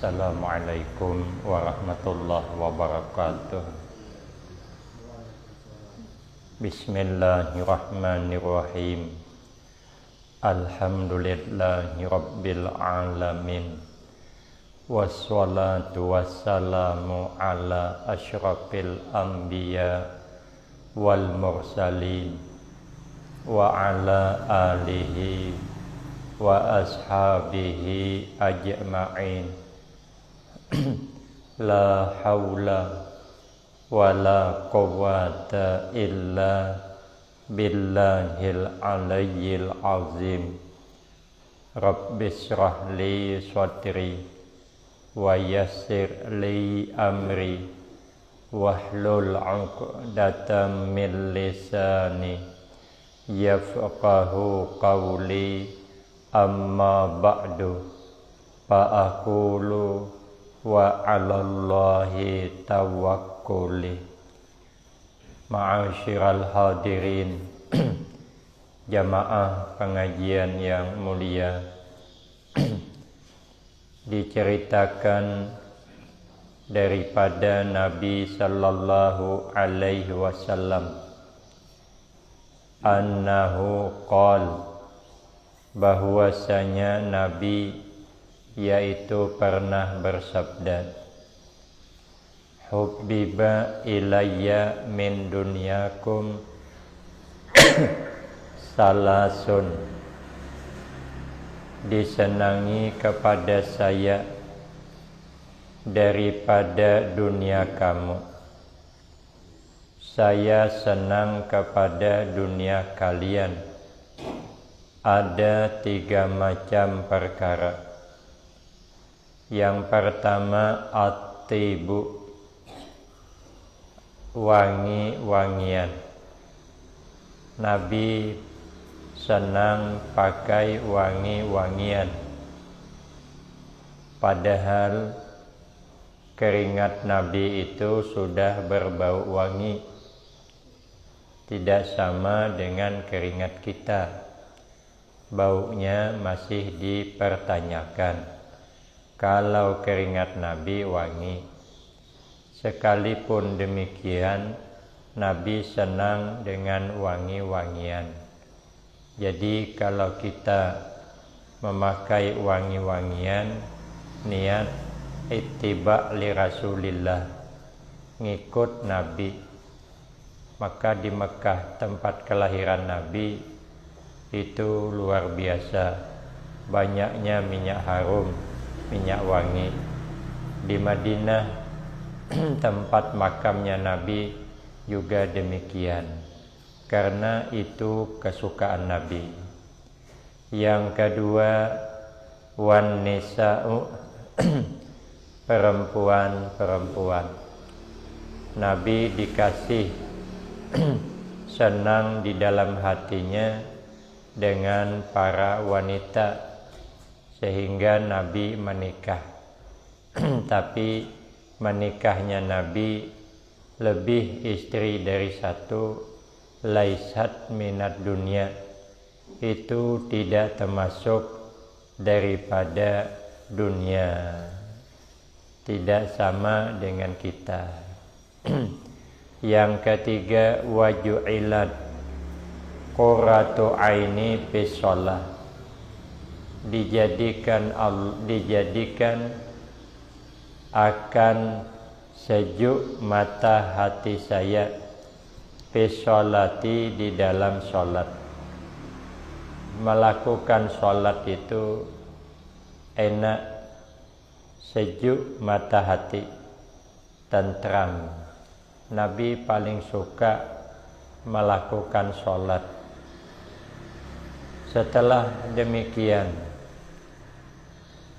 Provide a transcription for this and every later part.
Assalamualaikum warahmatullahi wabarakatuh. Bismillahirrahmanirrahim. Alhamdulillahi rabbil alamin. Wassalatu wassalamu ala asyrafil anbiya wal mursalin wa ala alihi wa ashabihi ajma'in. La haula wa la quwwata illa billahil aliyyil azim. Rabbishrah li sadri wa yassir li amri wahlul 'uqdatam min lisani yafqahu qawli. Amma ba'du, fa'aqulu wa 'alallahi tawakkuli. Ma'asyiral hadirin, jamaah pengajian yang mulia, diceritakan daripada Nabi sallallahu alaihi wasallam annahu qala, bahwasanya Nabi yaitu pernah bersabda, hubbiba ilayya min dunyakum salasun, disenangi kepada saya daripada dunia kamu. Saya senang kepada dunia kalian. Ada 3 macam perkara. Yang pertama, at-tibu, wangi-wangian. Nabi senang pakai wangi-wangian, padahal keringat Nabi itu sudah berbau wangi, tidak sama dengan keringat kita. Baunya masih dipertanyakan. Kalau keringat Nabi wangi, sekalipun demikian Nabi senang dengan wangi-wangian. Jadi kalau kita memakai wangi-wangian, niat ittiba li Rasulillah, ngikut Nabi. Maka di Mekah, tempat kelahiran Nabi, itu luar biasa banyaknya minyak harum, minyak wangi. Di Madinah tempat makamnya Nabi juga demikian, karena itu kesukaan Nabi. Yang kedua, wan nisa'u, perempuan-perempuan. Nabi dikasih senang di dalam hatinya dengan para wanita, sehingga Nabi menikah. Tapi menikahnya Nabi lebih istri dari 1, laisat minat dunia, itu tidak termasuk daripada dunia, tidak sama dengan kita. Yang ketiga, waju'ilat qurratu aini bis shalah, dijadikan akan sejuk mata hati saya bis sholati, di dalam sholat. Melakukan sholat itu enak, sejuk mata hati, tentram. Nabi paling suka melakukan sholat. Setelah demikian,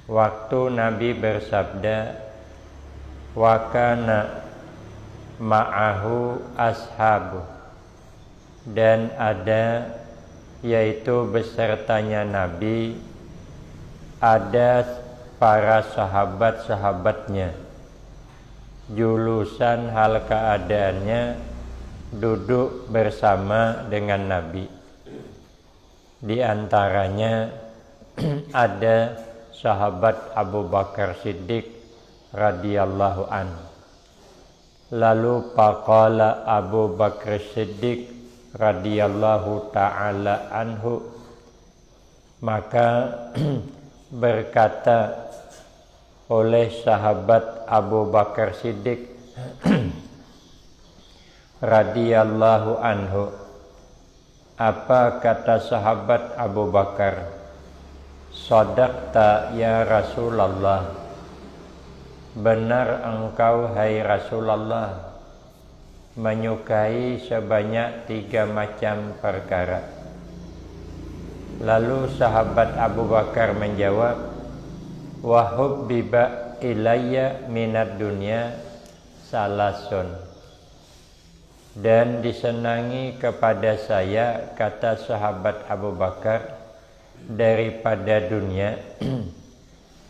waktu Nabi bersabda, wa kana ma'ahu ashabu, dan ada, yaitu besertanya Nabi, ada para sahabat-sahabatnya, julusan hal keadaannya duduk bersama dengan Nabi. Di antaranya ada sahabat Abu Bakar Siddiq radhiyallahu an. Lalu faqala Abu Bakar Siddiq radhiyallahu ta'ala anhu, maka berkata oleh sahabat Abu Bakar Siddiq radhiyallahu anhu, apa kata sahabat Abu Bakar? Shadaqta ya Rasulullah, benar engkau hai Rasulullah menyukai sebanyak 3 macam perkara. Lalu sahabat Abu Bakar menjawab, wa hubbiba ilayya minad dunya salasun, dan disenangi kepada saya, kata sahabat Abu Bakar, daripada dunia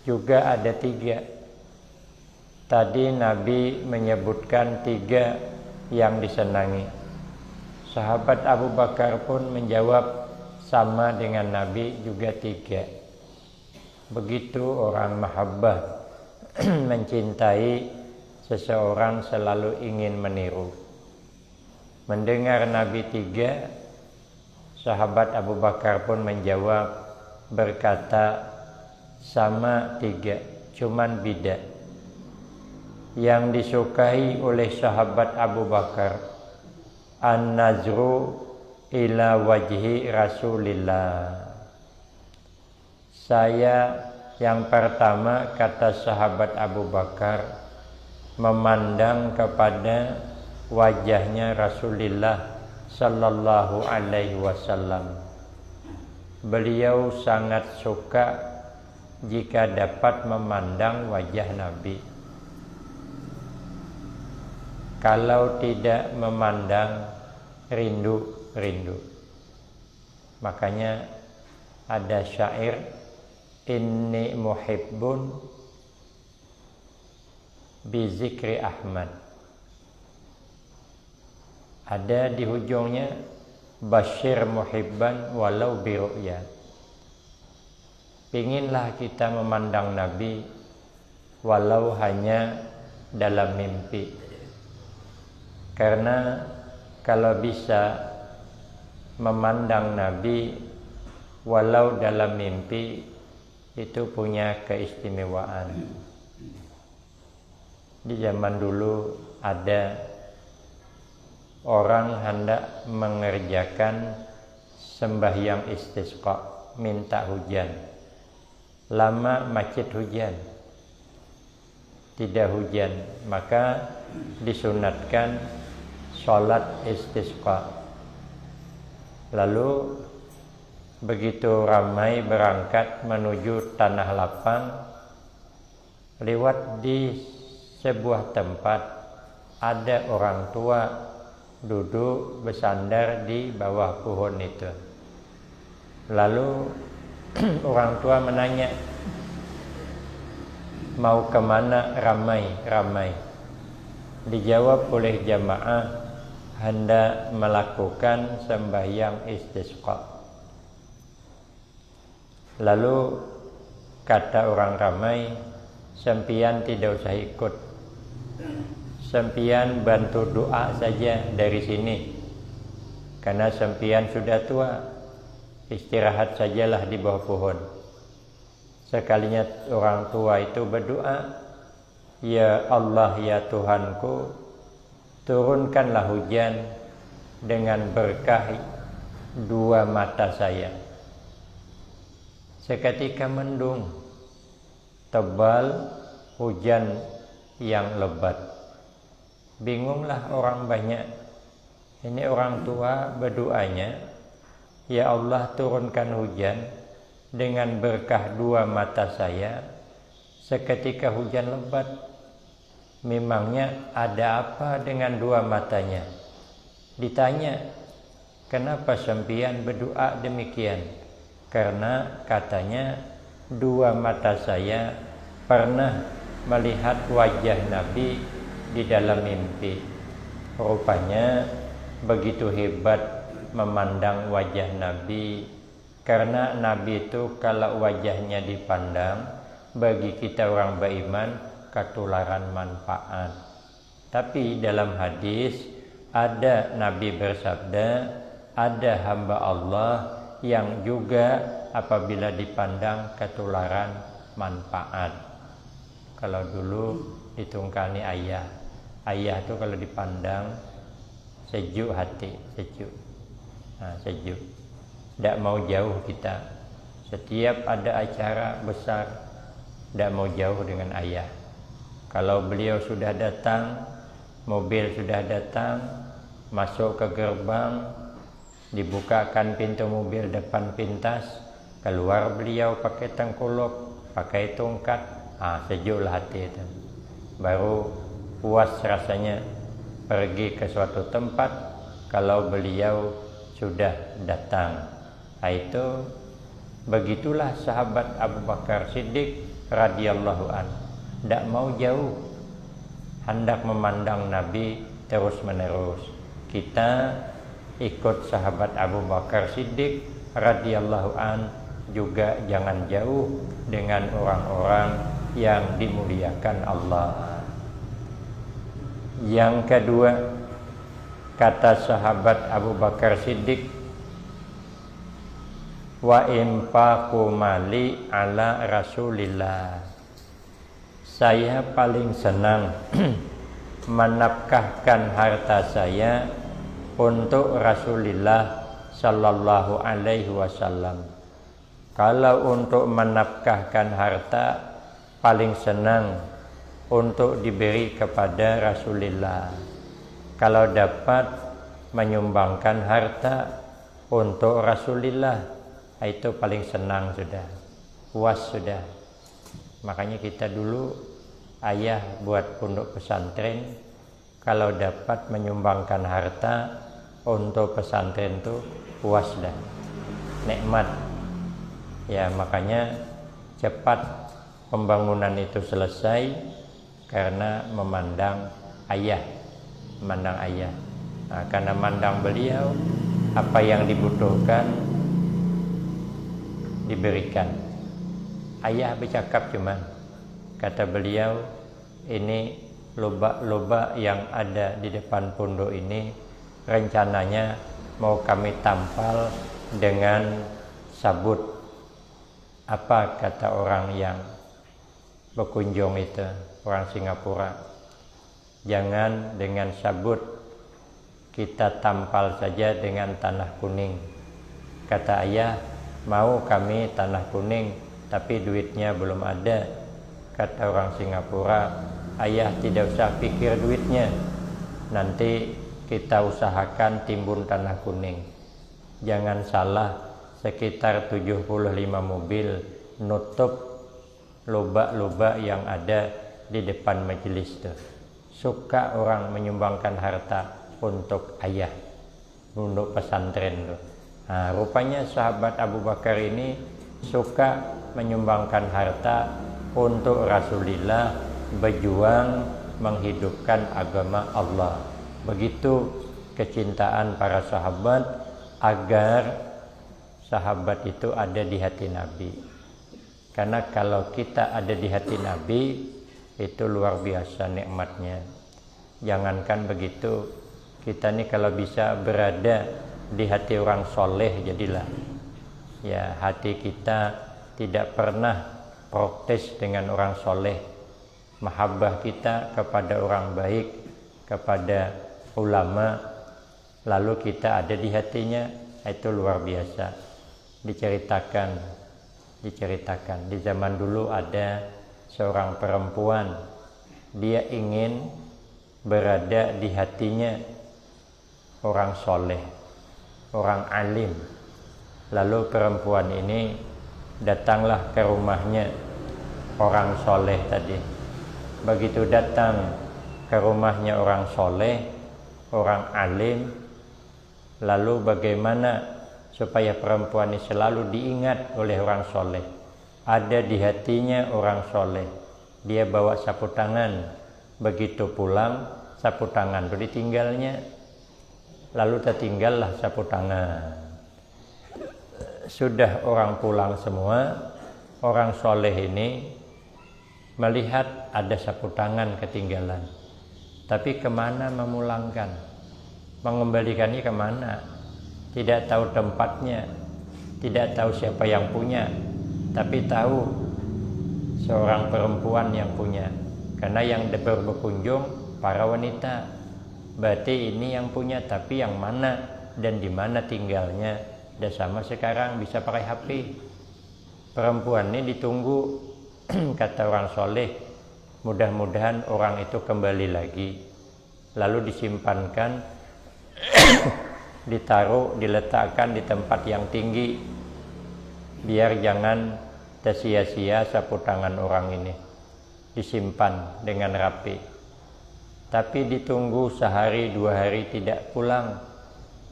juga ada 3. Tadi Nabi menyebutkan 3 yang disenangi. Sahabat Abu Bakar pun menjawab sama dengan Nabi, juga 3. Begitu orang mahabbah mencintai seseorang selalu ingin meniru. Mendengar Nabi 3, sahabat Abu Bakar pun menjawab, berkata sama 3, cuman beda. Yang disukai oleh sahabat Abu Bakar, an-nazru ila wajhi Rasulillah. Saya yang pertama, kata sahabat Abu Bakar, memandang kepada wajahnya Rasulullah sallallahu alaihi wasallam. Beliau sangat suka jika dapat memandang wajah Nabi. Kalau tidak memandang, rindu. Makanya ada syair, inni muhibbun bizikri Ahmad. Ada di ujungnya, basyir muhibban walau biru'ya. Pinginlah kita memandang Nabi walau hanya dalam mimpi. Karena kalau bisa memandang Nabi walau dalam mimpi, itu punya keistimewaan. Di zaman dulu ada orang hendak mengerjakan sembahyang istisqa, minta hujan. Lama macet hujan, tidak hujan, maka disunatkan sholat istisqa. Lalu begitu ramai berangkat menuju tanah lapang, lewat di sebuah tempat ada orang tua duduk bersandar di bawah pohon itu. Lalu orang tua menanya, mau kemana ramai-ramai? Dijawab oleh jamaah, hendak melakukan sembahyang istisqa. Lalu kata orang ramai, sempian tidak usah ikut, sempian bantu doa saja dari sini, karena sempian sudah tua, istirahat sajalah di bawah pohon. Sekalinya orang tua itu berdoa, ya Allah ya Tuhanku, turunkanlah hujan dengan berkah 2 mata saya. Seketika mendung, tebal, hujan yang lebat. Bingunglah orang banyak. Ini orang tua berdoanya, ya Allah turunkan hujan dengan berkah 2 mata saya. Seketika hujan lebat. Memangnya ada apa dengan 2 matanya? Ditanya, kenapa sempian berdoa demikian? Karena katanya 2 mata saya pernah melihat wajah Nabi di dalam mimpi. Rupanya begitu hebat memandang wajah Nabi, karena Nabi itu kalau wajahnya dipandang bagi kita orang beriman ketularan manfaat. Tapi dalam hadis ada Nabi bersabda, ada hamba Allah yang juga apabila dipandang ketularan manfaat. Kalau dulu ditungkani ayah itu kalau dipandang sejuk hati, sejuk. Sejuk. Tidak mau jauh kita. Setiap ada acara besar, tidak mau jauh dengan ayah. Kalau beliau sudah datang, mobil sudah datang, masuk ke gerbang, dibukakan pintu mobil depan pintas, keluar beliau pakai tengkuluk, pakai tongkat, sejuklah hati itu. Baru puas rasanya pergi ke suatu tempat kalau beliau sudah datang. Itu begitulah sahabat Abu Bakar Siddiq radhiyallahu an, tidak mau jauh, hendak memandang Nabi terus menerus. Kita ikut sahabat Abu Bakar Siddiq radhiyallahu an, juga jangan jauh dengan orang-orang yang dimuliakan Allah. Yang kedua, kata sahabat Abu Bakar Siddiq, wa infaqu mali ala Rasulillah. Saya paling senang menafkahkan harta saya untuk Rasulullah sallallahu alaihi wasallam. Kalau untuk menafkahkan harta paling senang untuk diberi kepada Rasulullah. Kalau dapat menyumbangkan harta untuk Rasulullah, itu paling senang sudah, puas sudah. Makanya kita dulu ayah buat pondok pesantren, kalau dapat menyumbangkan harta untuk pesantren itu puas dah, nikmat. Ya makanya cepat pembangunan itu selesai karena memandang ayah. Karena memandang beliau, apa yang dibutuhkan diberikan. Ayah bercakap cuma, kata beliau, ini lubak-lubak yang ada di depan pondok ini rencananya mau kami tampal dengan sabut. Apa kata orang yang berkunjung itu, orang Singapura? Jangan dengan sabut, kita tampal saja dengan tanah kuning. Kata ayah, mau kami tanah kuning, tapi duitnya belum ada. Kata orang Singapura, ayah tidak usah pikir duitnya, nanti kita usahakan timbun tanah kuning. Jangan salah, sekitar 75 mobil nutup lubak-lubak yang ada di depan majelis itu. Suka orang menyumbangkan harta untuk ayah, untuk pesantren itu. Rupanya sahabat Abu Bakar ini suka menyumbangkan harta untuk Rasulullah, berjuang menghidupkan agama Allah. Begitu kecintaan para sahabat agar sahabat itu ada di hati Nabi. Karena kalau kita ada di hati Nabi, itu luar biasa nikmatnya. Jangankan begitu, kita nih kalau bisa berada di hati orang soleh jadilah. Ya, hati kita tidak pernah protes dengan orang soleh. Mahabbah kita kepada orang baik, kepada ulama, lalu kita ada di hatinya, itu luar biasa. Diceritakan di zaman dulu ada seorang perempuan, dia ingin berada di hatinya orang soleh, orang alim. Lalu perempuan ini datanglah ke rumahnya orang soleh tadi. Begitu datang ke rumahnya orang soleh, orang alim, lalu bagaimana supaya perempuan ini selalu diingat oleh orang soleh, ada di hatinya orang soleh. Dia bawa sapu tangan, begitu pulang sapu tangan itu ditinggalnya, lalu tertinggallah sapu tangan. Sudah orang pulang semua, orang soleh ini melihat ada sapu tangan ketinggalan, tapi kemana memulangkan, mengembalikannya kemana, tidak tahu tempatnya, tidak tahu siapa yang punya, tapi tahu seorang perempuan yang punya, karena yang berkunjung para wanita. Berarti ini yang punya, tapi yang mana dan di mana tinggalnya. Dan sama sekarang bisa pakai HP. Perempuan ini ditunggu, kata orang soleh, mudah-mudahan orang itu kembali lagi, lalu disimpankan, ditaruh, diletakkan di tempat yang tinggi, biar jangan sia-sia sapu tangan orang ini, disimpan dengan rapi. Tapi ditunggu sehari 2 hari tidak pulang,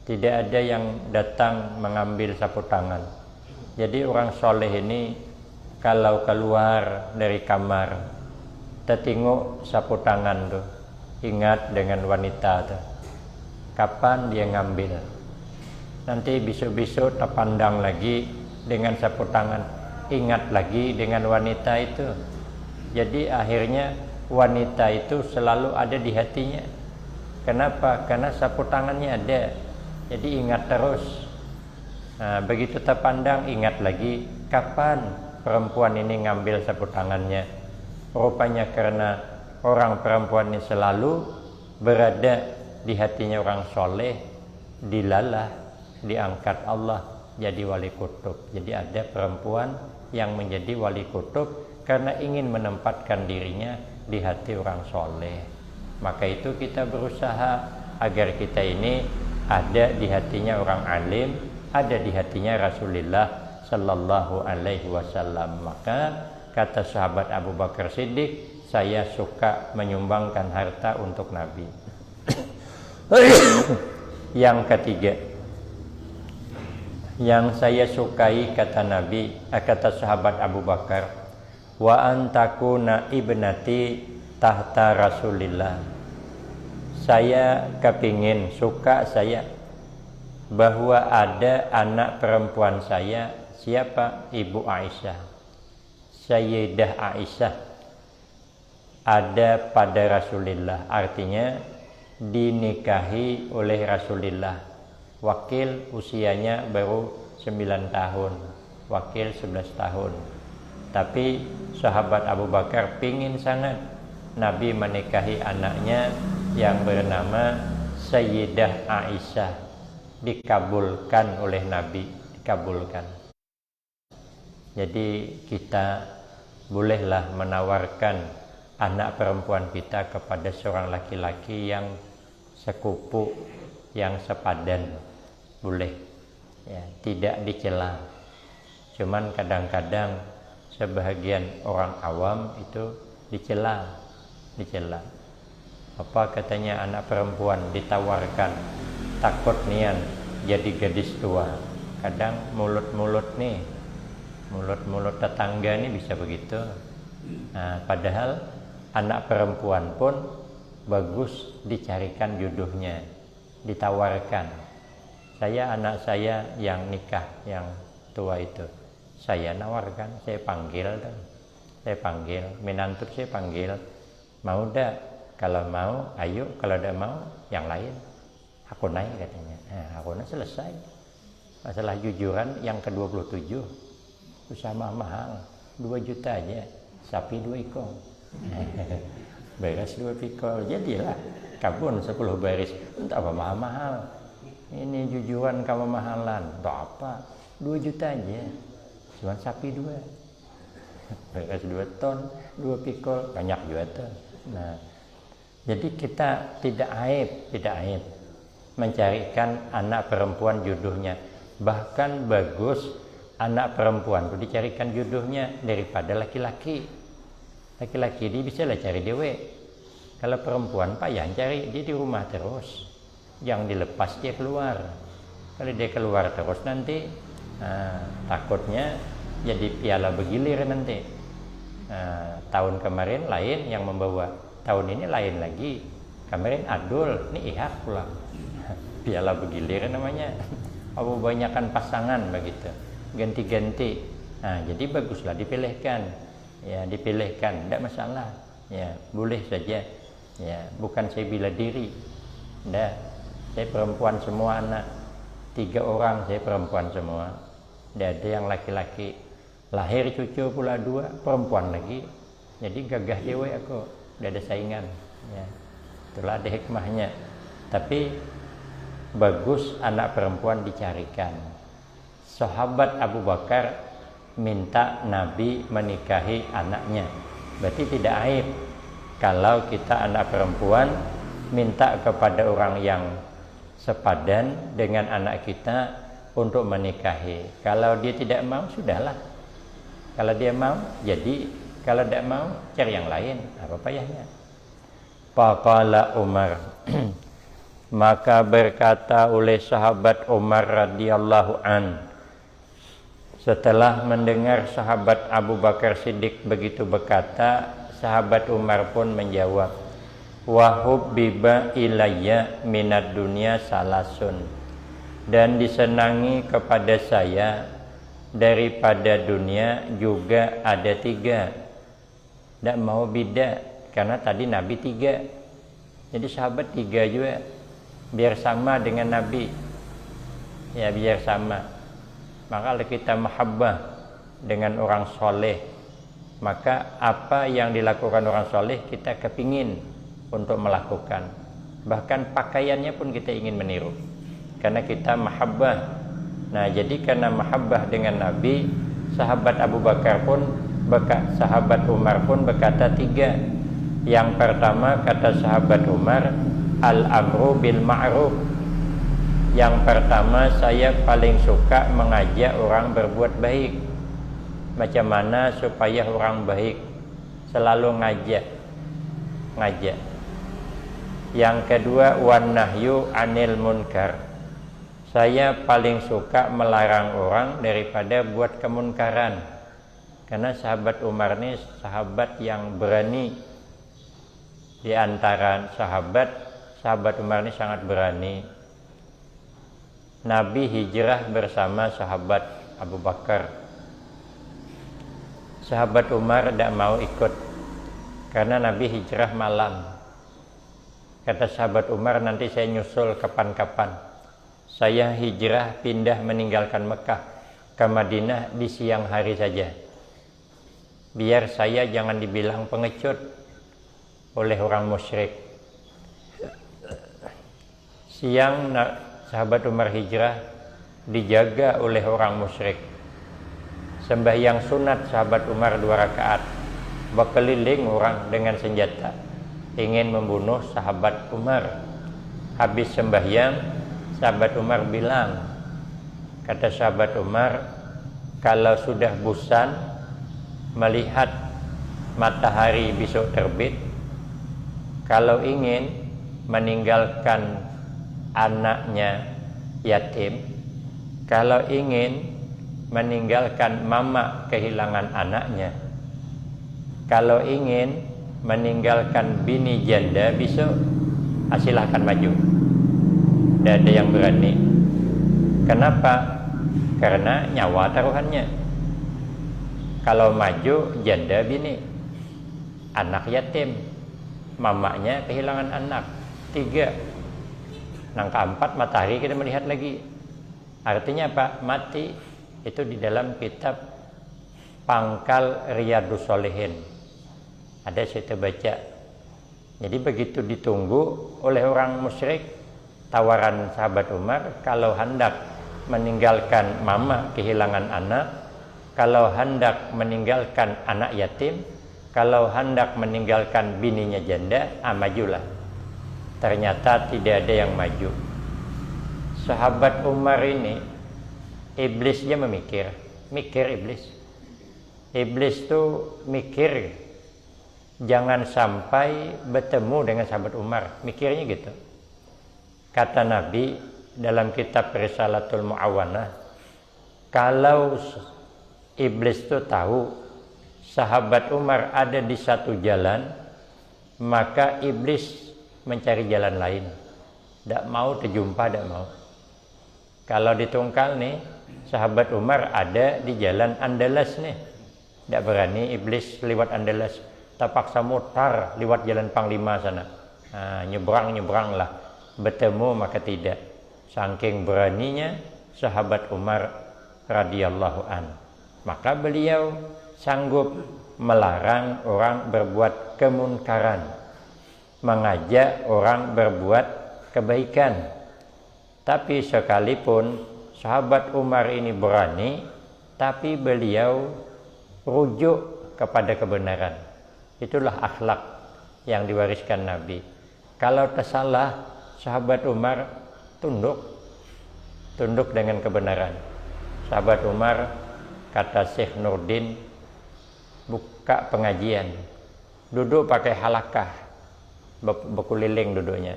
tidak ada yang datang mengambil sapu tangan. Jadi orang soleh ini kalau keluar dari kamar, tertengok sapu tangan tuh, ingat dengan wanita tuh, kapan dia ngambil. Nanti besok-besok terpandang lagi dengan sapu tangan, ingat lagi dengan wanita itu. Jadi akhirnya wanita itu selalu ada di hatinya. Kenapa? Karena sapu tangannya ada, jadi ingat terus. Nah, begitu terpandang, ingat lagi kapan perempuan ini ngambil sapu tangannya. Rupanya karena orang perempuan ini selalu berada di hatinya orang soleh, dilalah, diangkat Allah jadi wali kutub. Jadi ada perempuan yang menjadi wali kutub karena ingin menempatkan dirinya di hati orang soleh. Maka itu kita berusaha agar kita ini ada di hatinya orang alim, ada di hatinya Rasulullah Sallallahu Alaihi Wasallam. Maka kata sahabat Abu Bakar Siddiq, saya suka menyumbangkan harta untuk Nabi. Yang ketiga, yang saya sukai kata Nabi, kata sahabat Abu Bakar, wa antakuna ibnati tahta Rasulillah. Saya kepingin, suka saya bahwa ada anak perempuan saya. Siapa? Ibu Aisyah, Sayyidah Aisyah, ada pada Rasulullah, artinya dinikahi oleh Rasulullah. Wakil usianya baru 9 tahun, wakil 11 tahun. Tapi sahabat Abu Bakar pingin sangat Nabi menikahi anaknya yang bernama Sayyidah Aisyah. Dikabulkan oleh Nabi, dikabulkan. Jadi kita bolehlah menawarkan anak perempuan kita kepada seorang laki-laki yang sekupu, yang sepadan, boleh ya, tidak dicela. Cuman kadang-kadang sebahagian orang awam itu dicela. Apa katanya, anak perempuan ditawarkan, takut nian jadi gadis tua. Kadang mulut-mulut tetangga nih bisa begitu. Nah, padahal anak perempuan pun bagus dicarikan jodohnya, ditawarkan. Anak saya yang nikah, yang tua itu, saya nawarkan, saya panggil, menantu saya panggil, mau dah? Kalau mau, ayo. Kalau tidak mau, yang lain. Aku naik katanya. Nah, aku naik selesai. Masalah jujuran yang ke-27, usaha mahal, 2 juta aja, sapi 2 ekor. Beres 2 ekor, jadilah kabun 10 baris. Entah apa mahal-mahal. Ini jujuran kamu mahalan. Entah apa, 2 juta aja, cuma sapi 2. Beres 2 ton, 2 pikul, banyak juga tuh. Nah, jadi kita tidak aib mencarikan anak perempuan jodohnya. Bahkan bagus anak perempuan itu dicarikan jodohnya daripada laki-laki. Laki-laki dia bisa lah cari dewe. Kalau perempuan payah cari, dia di rumah terus, jangan dilepas dia keluar. Kalau dia keluar terus nanti takutnya jadi piala bergilir nanti. Tahun kemarin lain yang membawa, tahun ini lain lagi. Kemarin adul, ini ihak pulang. Piala bergilir namanya. Kebanyakan pasangan begitu, ganti-ganti. Nah, jadi baguslah dipilihkan. ya dipilihkan, tidak masalah, ya boleh saja, ya bukan saya bela diri, tidak, saya perempuan semua anak, 3 orang saya perempuan semua, tidak ada yang laki-laki, lahir cucu pula 2 perempuan lagi, jadi gagah cewek aku, tidak ada saingan, ya itulah ada hikmahnya. Tapi bagus anak perempuan dicarikan. Sahabat Abu Bakar minta Nabi menikahi anaknya, berarti tidak aib kalau kita anak perempuan minta kepada orang yang sepadan dengan anak kita untuk menikahi. Kalau dia tidak mau, sudahlah. Kalau dia mau, jadi. Kalau tidak mau, cari yang lain. Apa payahnya? Faqala Umar maka berkata oleh sahabat Umar radhiyallahu an, setelah mendengar sahabat Abu Bakar Siddiq begitu berkata, sahabat Umar pun menjawab, wa hubbiba ilayya minad dunya salasun, dan disenangi kepada saya daripada dunia juga ada 3. Tidak mau beda, karena tadi Nabi 3, jadi sahabat 3 juga, biar sama dengan Nabi, ya biar sama. Maka kalau kita mahabbah dengan orang soleh, maka apa yang dilakukan orang soleh kita kepingin untuk melakukan, bahkan pakaiannya pun kita ingin meniru, karena kita mahabbah. Nah jadi karena mahabbah dengan Nabi, sahabat Abu Bakar pun sahabat Umar pun berkata 3. Yang pertama kata sahabat Umar, al-amru bil ma'ruf. Yang pertama, saya paling suka mengajak orang berbuat baik. Macam mana supaya orang baik? Selalu ngajak. Yang kedua, wan nahyu anil munkar. Saya paling suka melarang orang daripada buat kemunkaran. Karena sahabat Umar ini sahabat yang berani. Di antara sahabat Umar ini sangat berani. Nabi hijrah bersama sahabat Abu Bakar. Sahabat Umar tidak mau ikut karena Nabi hijrah malam. Kata sahabat Umar, nanti saya nyusul kapan-kapan. Saya hijrah pindah meninggalkan Mekah ke Madinah di siang hari saja, biar saya jangan dibilang pengecut oleh orang musyrik. Siang sahabat Umar hijrah dijaga oleh orang musyrik. Sembahyang sunat sahabat Umar 2 rakaat, berkeliling orang dengan senjata ingin membunuh sahabat Umar. Habis sembahyang, sahabat Umar bilang, kata sahabat Umar, kalau sudah bosan melihat matahari besok terbit, kalau ingin meninggalkan anaknya yatim, kalau ingin meninggalkan mama kehilangan anaknya, kalau ingin meninggalkan bini janda besok, silahkan maju. Tidak ada yang berani. Kenapa? Karena nyawa taruhannya. Kalau maju janda bini, anak yatim, mamanya kehilangan anak, 3. Nangka 4 matahari kita melihat lagi. Artinya apa? Mati. Itu di dalam kitab Pangkal Riyadus Shalihin ada saya baca. Jadi begitu ditunggu oleh orang musyrik, tawaran sahabat Umar, kalau hendak meninggalkan mama kehilangan anak, kalau hendak meninggalkan anak yatim, kalau hendak meninggalkan bininya janda, majulah. Ternyata tidak ada yang maju. Sahabat Umar ini, iblisnya mikir iblis. Iblis tuh mikir jangan sampai bertemu dengan sahabat Umar, mikirnya gitu. Kata Nabi dalam kitab Risalatul Mu'awanah, kalau iblis tuh tahu sahabat Umar ada di satu jalan, maka iblis mencari jalan lain, tidak mau terjumpa, tidak mau. Kalau ditungkal nih, sahabat Umar ada di jalan Andalas nih, Tidak berani iblis lewat Andalas, terpaksa mutar lewat jalan Panglima sana. Nyebrang lah, bertemu maka tidak. Saking beraninya sahabat Umar radhiyallahu an, maka beliau sanggup melarang orang berbuat kemunkaran, mengajak orang berbuat kebaikan. Tapi sekalipun sahabat Umar ini berani, tapi beliau rujuk kepada kebenaran. Itulah akhlak yang diwariskan Nabi. Kalau tersalah, sahabat Umar tunduk dengan kebenaran. Sahabat Umar, kata Syekh Nurdin, buka pengajian, duduk pakai halakah, berkeliling duduknya.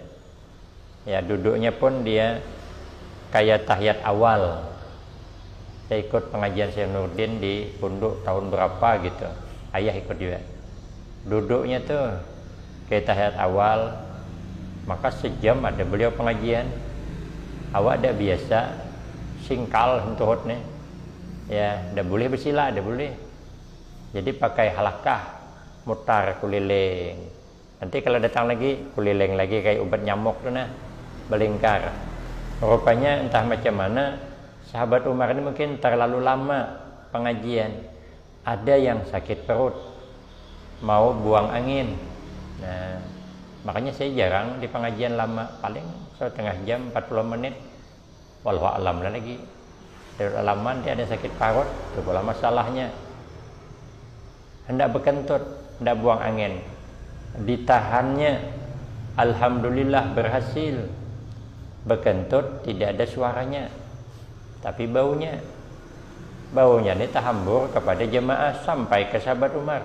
Ya, duduknya pun dia kayak tahiyat awal. Saya ikut pengajian Syekh Nurdin di Pondok tahun berapa gitu, ayah ikut juga. Duduknya tuh kayak tahiyat awal. Maka sejam ada beliau pengajian. Awak ada biasa singkal untuk nih, ya, dah boleh bersila, dah boleh. Jadi pakai halakah, mutar keliling. Nanti kalau datang lagi keliling lagi kayak obat nyamuk tuh nah, belingkar. Rupanya entah macam mana sahabat Umar ini mungkin terlalu lama pengajian. Ada yang sakit perut, mau buang angin. Nah, makanya saya jarang di pengajian lama, paling setengah jam, 40 menit. Wallahu alam lah lagi. Dari alaman dia ada sakit parut, itu pula masalahnya. Hendak berkentut, hendak buang angin. Ditahannya, alhamdulillah berhasil. Berkentut tidak ada suaranya, tapi baunya ini terhambur kepada jemaah sampai ke sahabat Umar.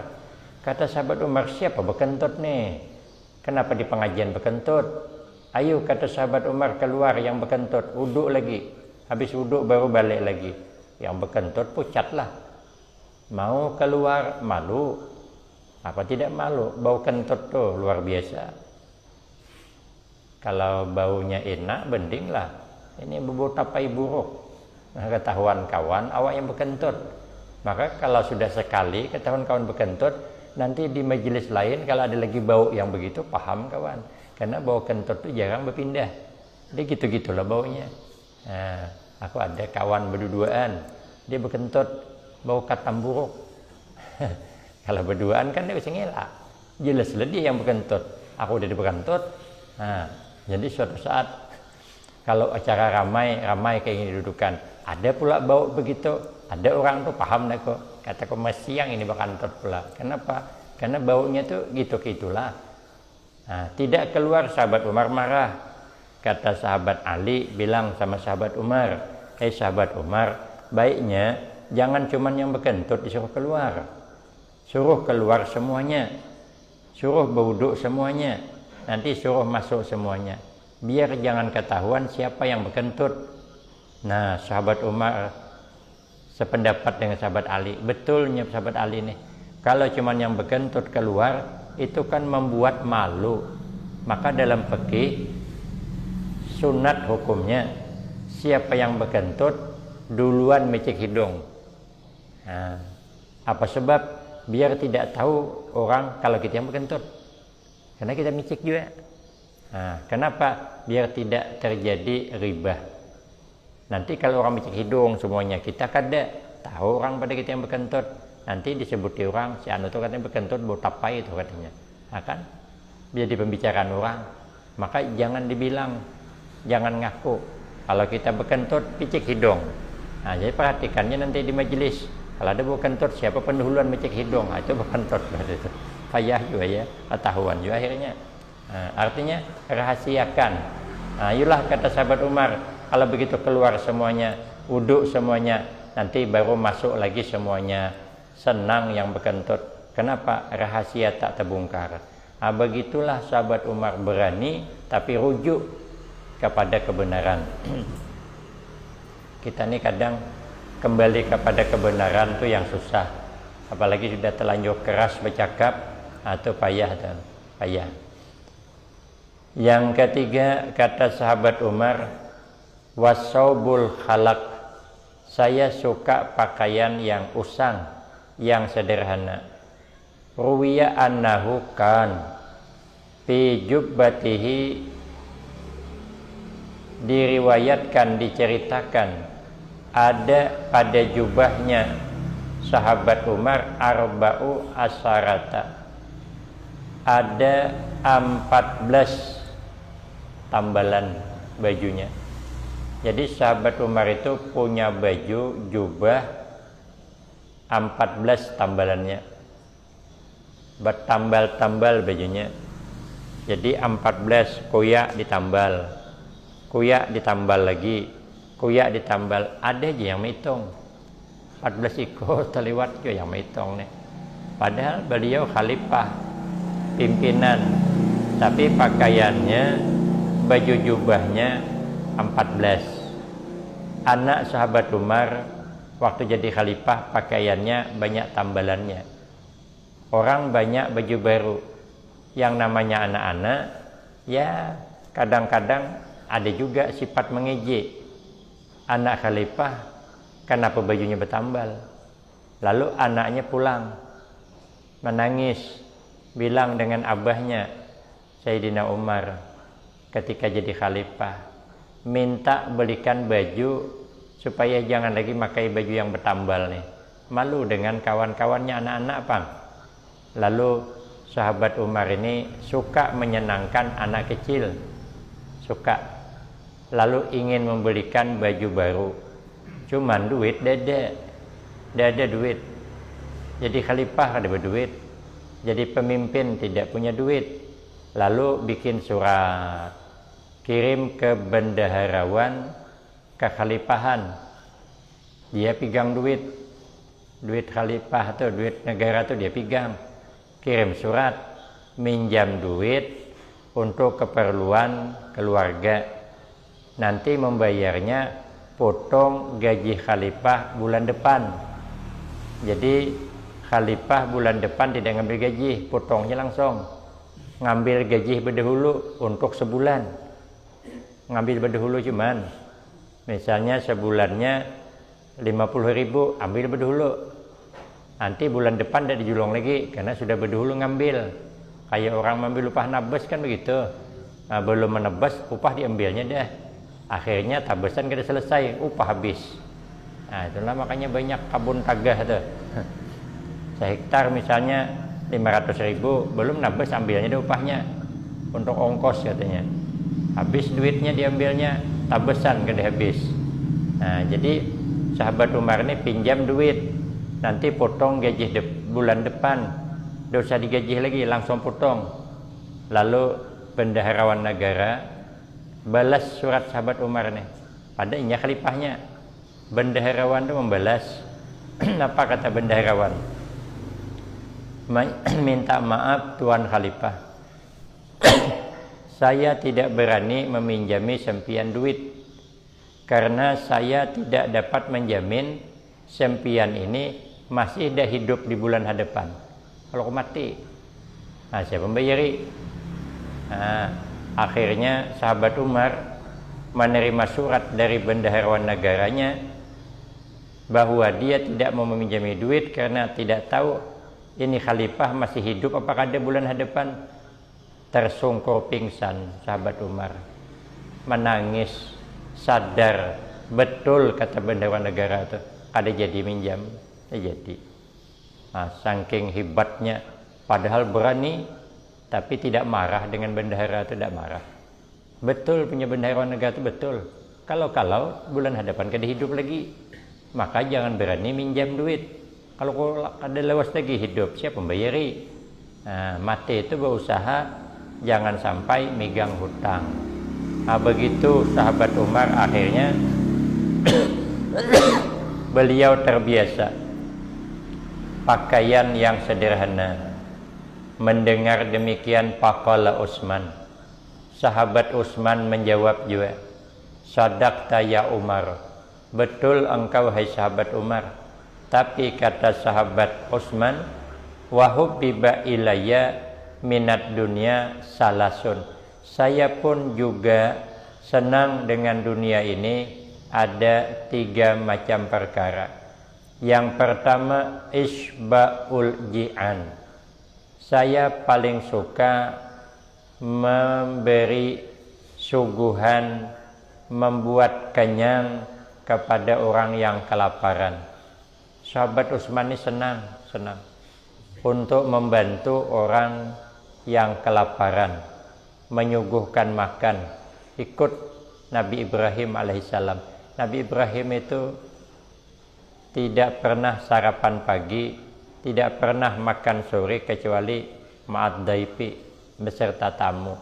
Kata sahabat Umar, siapa berkentut nih? Kenapa di pengajian berkentut? Ayo, kata sahabat Umar, keluar yang berkentut, wuduk lagi. Habis wuduk baru balik lagi. Yang berkentut pucatlah. Mau keluar malu. Apa tidak malu? Bau kentut tuh luar biasa. Kalau baunya enak, bendinglah. Ini bau tapai buruk. Nah, ketahuan kawan, awak yang berkentut. Maka kalau sudah sekali ketahuan kawan berkentut, nanti di majelis lain kalau ada lagi bau yang begitu, paham kawan. Karena bau kentut itu jarang berpindah. Dia gitu-gitulah baunya. Nah, aku ada kawan berduaan, dia berkentut, bau katam buruk. Kalau berduaan kan dia bisa ngelak. Jelaslah dia yang berkentut. Aku udah berkentut. Nah, jadi suatu saat kalau acara ramai kayak gini dudukan, ada pula bau begitu. Ada orang tuh paham dah kok. Kata kok siang ini berkentut pula. Kenapa? Karena baunya tuh gitu-gitulah. Nah, tidak keluar, sahabat Umar marah. Kata sahabat Ali bilang sama sahabat Umar, sahabat Umar, baiknya jangan cuman yang berkentut disuruh keluar. Suruh keluar semuanya. Suruh berwuduk semuanya. Nanti suruh masuk semuanya. Biar jangan ketahuan siapa yang berkentut. Nah, sahabat Umar sependapat dengan sahabat Ali. Betulnya sahabat Ali nih, kalau cuman yang berkentut keluar, itu kan membuat malu. Maka dalam fikih sunat hukumnya, siapa yang berkentut duluan mecek hidung. Nah, apa sebab? Biar tidak tahu orang kalau kita yang berkentut. Karena kita mecek juga. Nah, kenapa? Biar tidak terjadi ribah. Nanti kalau orang mecek hidung semuanya, kita kada tahu orang pada kita yang berkentut. Nanti disebuti orang, si anu itu katanya berkentut, bau tapai itu katanya. Nah, kan? Jadi pembicaraan orang. Maka jangan dibilang, jangan ngaku. Kalau kita berkentut, picik hidung. Nah, jadi perhatikannya nanti di majelis. Kalau ada bau kentut, siapa pendahuluan mecek hidung? Nah, itu berkentut. Payah juga ya, ketahuan juga akhirnya. Nah, artinya rahasiakan. Nah, itulah kata sahabat Umar, kalau begitu keluar semuanya, wuduk semuanya, nanti baru masuk lagi semuanya. Senang yang berkentut. Kenapa? Rahasia tak terbongkar. Nah, begitulah sahabat Umar berani, tapi rujuk kepada kebenaran. Kita ini kadang kembali kepada kebenaran itu yang susah. Apalagi sudah terlanjur keras bercakap, atau payah dan payah. Yang ketiga, kata sahabat Umar, wasaubul khalaq, saya suka pakaian yang usang, yang sederhana. Ruwiya annahu kan fi jubbatihi, diriwayatkan, diceritakan ada pada jubahnya sahabat Umar arba'u asharata, ada 14 tambalan bajunya. Jadi sahabat Umar itu punya baju jubah 14 tambalannya, bertambal-tambal bajunya. Jadi 14 kuyak ditambal, kuyak ditambal lagi, kuyak ditambal. Ada aja yang menghitung 14 ikut terliwat juga yang menghitung nih. Padahal beliau khalifah, pimpinan, tapi pakaiannya, baju jubahnya 14. Anak sahabat Umar waktu jadi khalifah pakaiannya banyak tambalannya. Orang banyak baju baru. Yang namanya anak-anak ya kadang-kadang ada juga sifat mengejek. Anak khalifah kenapa bajunya bertambal? Lalu anaknya pulang menangis, bilang dengan abahnya Sayyidina Umar ketika jadi khalifah, minta belikan baju supaya jangan lagi pakai baju yang bertambal nih. Malu dengan kawan-kawannya anak-anak, Bang. Lalu sahabat Umar ini suka menyenangkan anak kecil, suka. Lalu ingin membelikan baju baru. Cuman duit tidak ada duit. Jadi khalifah ada berduit, jadi pemimpin tidak punya duit. Lalu bikin surat, kirim ke bendaharawan kekhalifahan. Dia pegang duit khalifah atau duit negara itu dia pegang. Kirim surat, minjam duit untuk keperluan keluarga. Nanti membayarnya potong gaji khalifah bulan depan. Jadi khalifah bulan depan tidak ngambil gaji, potongnya langsung. Ngambil gaji berdahulu untuk sebulan. Ngambil berdahulu cuman. Misalnya sebulannya 50.000, ambil berdahulu. Nanti bulan depan tidak dijulung lagi karena sudah berdahulu ngambil. Kayak orang mengambil upah nabes kan begitu. Nah, belum menebas upah diambilnya dah. Akhirnya tabesan kita selesai, upah habis. Nah, itulah makanya banyak kabun tagah tuh. Sehektar misalnya 500.000, belum nabes ambilnya dah upahnya. Untuk ongkos katanya. Habis duitnya diambilnya, tabesan kada habis. Nah, jadi sahabat Umar ini pinjam duit. Nanti potong gaji bulan depan, dosa digaji lagi langsung potong. Lalu bendaharawan negara balas surat sahabat Umar nih. Padanya khalifahnya. Bendaharawan itu membalas. Apa kata bendaharawan? Minta maaf Tuan Khalifah. Saya tidak berani meminjami sempian duit karena saya tidak dapat menjamin sempian ini masih dah hidup di bulan hadapan. Kalau aku mati, nah, siapa membayari? Nah, akhirnya sahabat Umar menerima surat dari bendaharawan negaranya bahwa dia tidak mau meminjami duit karena tidak tahu ini khalifah masih hidup apakah ada bulan hadapan. Tersungkur pingsan sahabat Umar, menangis, sadar betul kata bendaharawan negara itu ada jadi minjam. Jadi nah, saking hebatnya, padahal berani tapi tidak marah dengan bendahara itu, tidak marah. Betul punya bendaharawan negara itu betul. Kalau bulan hadapan kada hidup lagi, maka jangan berani minjam duit. Kalau ada lewas lagi hidup, siapa membayari? Nah, mati itu berusaha jangan sampai megang hutang. Nah, begitu sahabat Umar akhirnya beliau terbiasa pakaian yang sederhana. Mendengar demikian faqala Utsman, sahabat Utsman menjawab juga, sadaqta ya Umar, betul engkau hai sahabat Umar. Tapi kata sahabat Utsman, wa hubbiba ilayya minat dunia salasun, saya pun juga senang dengan dunia ini. Ada 3 macam perkara. Yang pertama, isba'ul ji'an. Saya paling suka memberi suguhan, membuat kenyang kepada orang yang kelaparan. Sahabat Utsman ini senang untuk membantu orang yang kelaparan, menyuguhkan makan. Ikut Nabi Ibrahim alaihissalam. Nabi Ibrahim itu tidak pernah sarapan pagi, tidak pernah makan sore kecuali ma'ad daifi, beserta tamu.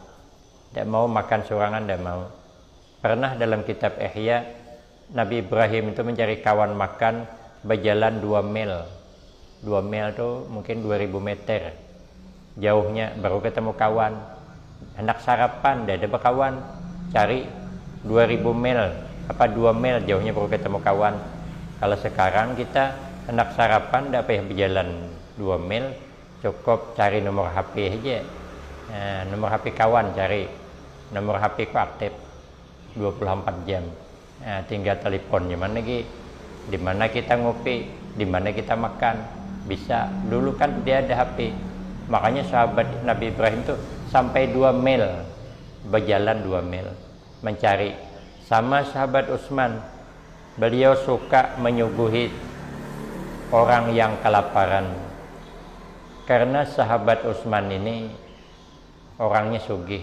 Tidak mau makan sorangan, tidak mau. Pernah dalam kitab Ihya, Nabi Ibrahim itu mencari kawan makan, berjalan 2 mil. 2 mil itu mungkin 2000 meter jauhnya, baru ketemu kawan. Hendak sarapan, tidak ada berkawan, cari 2000 mil, 2 mil jauhnya baru ketemu kawan. Kalau sekarang kita hendak sarapan, tidak payah berjalan 2 mil, cukup cari nomor HP aja. Nah, nomor HP kawan cari, nomor HP ku aktif 24 jam. Nah, tinggal telepon di mana kita ngopi, di mana kita makan, bisa. Dulu kan dia ada HP, makanya sahabat Nabi Ibrahim tuh sampai 2 mil, berjalan 2 mil mencari. Sama sahabat Utsman, beliau suka menyuguhi orang yang kelaparan. Karena sahabat Utsman ini orangnya sugih.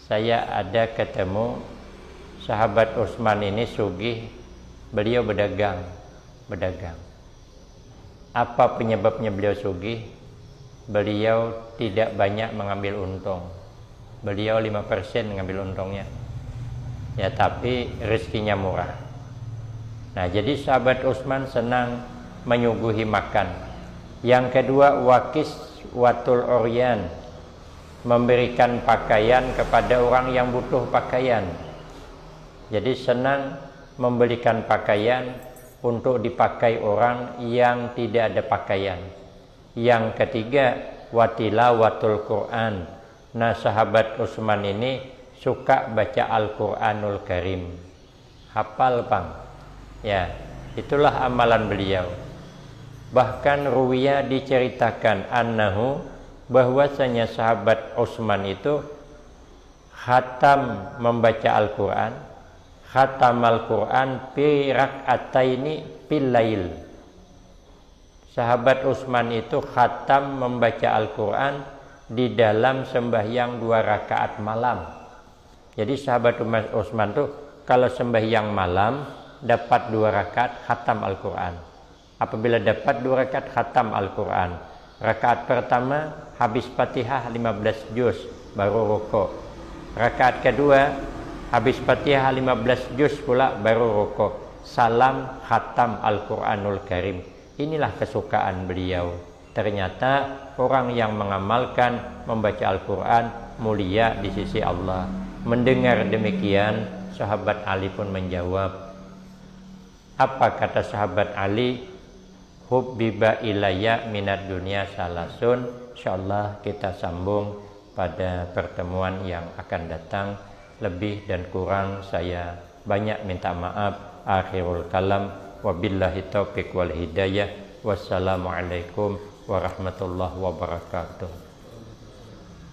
Saya ada ketemu sahabat Utsman ini sugih, beliau berdagang. Apa penyebabnya beliau sugih? Beliau tidak banyak mengambil untung. Beliau 5% mengambil untungnya. Ya, tapi rezekinya murah. Nah, jadi sahabat Utsman senang menyuguhi makan. Yang kedua, wakis watul oryan, memberikan pakaian kepada orang yang butuh pakaian. Jadi senang memberikan pakaian untuk dipakai orang yang tidak ada pakaian. Yang ketiga, watilawatul Quran. Nah, sahabat Utsman ini suka baca Al-Quranul Karim, hafal Bang. Ya, itulah amalan beliau. Bahkan ruwiya diceritakan annahu, bahwasanya sahabat Utsman itu khatam membaca Al-Quran, khatam Al-Quran fi rak'ataini fil lail. Sahabat Utsman itu khatam membaca Al-Quran di dalam sembahyang 2 rakaat malam. Jadi sahabat Utsman tuh kalau sembahyang malam dapat 2 rakaat khatam Al-Quran. Apabila dapat 2 rakaat khatam Al-Quran, rakaat pertama habis Fatihah 15 juz baru rukuk. Rakaat kedua habis Fatihah 15 juz pula baru rukuk. Salam khatam Al-Quranul Karim. Inilah kesukaan beliau. Ternyata orang yang mengamalkan membaca Al-Quran mulia di sisi Allah. Mendengar demikian, sahabat Ali pun menjawab. Apa kata sahabat Ali? Hubbiba ilayya minad dunya salasun. Insyaallah kita sambung pada pertemuan yang akan datang. Lebih dan kurang saya banyak minta maaf. Akhirul kalam, wabillahi taufiq wal hidayah. Wassalamualaikum warahmatullahi wabarakatuh.